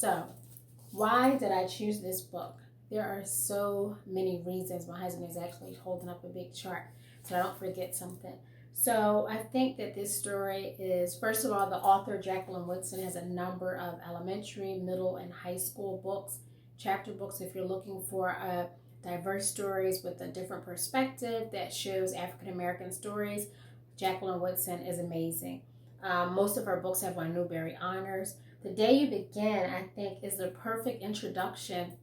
So, why did I choose this book? There are so many reasons. My husband is actually holding up a big chart so I don't forget something. So I think that this story is, first of all, the author, Jacqueline Woodson, has a number of elementary, middle, and high school books, chapter books, if you're looking for diverse stories with a different perspective that shows African American stories. Jacqueline Woodson is amazing. Most of her books have won Newbery honors. The Day You Begin, I think, is the perfect introduction.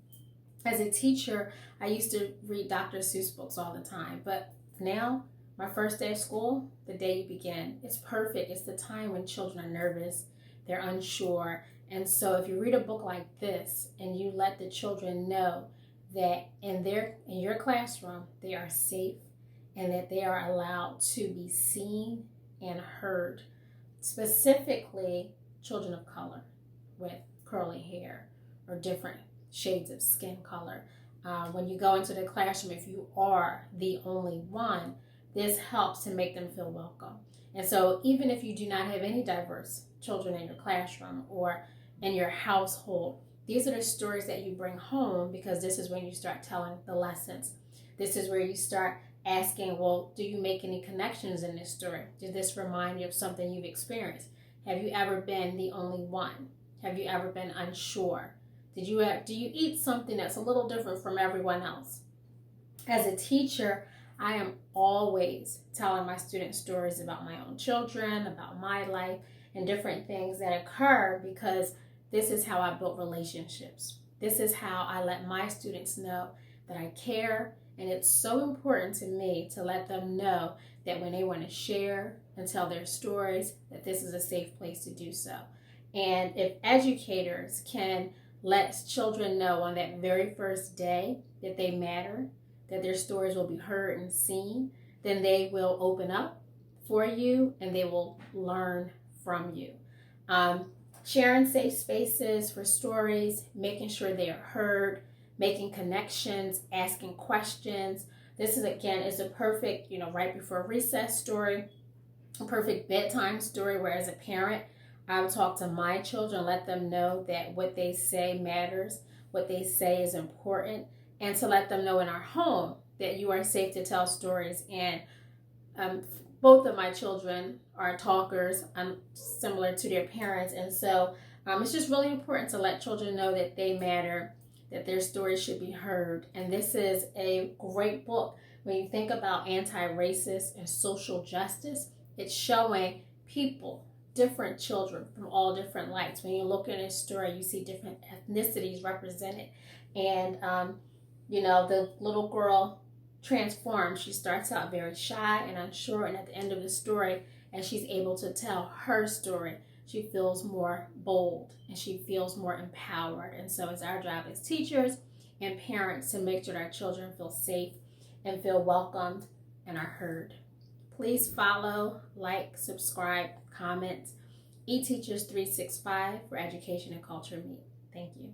As a teacher, I used to read Dr. Seuss books all the time, but now, my first day of school, The Day You Begin, it's perfect. It's the time when children are nervous, they're unsure, and so if you read a book like this and you let the children know that in your classroom they are safe and that they are allowed to be seen and heard, specifically children of color with curly hair or different shades of skin color. When you go into the classroom, if you are the only one, this helps to make them feel welcome. And so even if you do not have any diverse children in your classroom or in your household, these are the stories that you bring home, because this is when you start telling the lessons. This is where you start asking, well, do you make any connections in this story? Did this remind you of something you've experienced? Have you ever been the only one? Have you ever been unsure? Do you eat something that's a little different from everyone else? As a teacher, I am always telling my students stories about my own children, about my life, and different things that occur, because this is how I built relationships. This is how I let my students know that I care, and it's so important to me to let them know that when they want to share and tell their stories, that this is a safe place to do so. And if educators can let children know on that very first day that they matter, that their stories will be heard and seen, then they will open up for you and they will learn from you. Sharing safe spaces for stories, making sure they are heard, making connections, asking questions. This is, again, is a perfect, right before recess story, a perfect bedtime story where as a parent, I would talk to my children, let them know that what they say matters, what they say is important, and to let them know in our home that you are safe to tell stories. And both of my children are talkers, similar to their parents, and so it's just really important to let children know that they matter, that their stories should be heard. And this is a great book. When you think about anti-racist and social justice, it's showing people, different children from all different lights. When you look at a story, you see different ethnicities represented. And, the little girl transforms. She starts out very shy and unsure, and at the end of the story, as she's able to tell her story, she feels more bold and she feels more empowered. And so it's our job as teachers and parents to make sure that our children feel safe and feel welcomed and are heard. Please follow, like, subscribe, comment. eTeachers365 for education and culture meet. Thank you.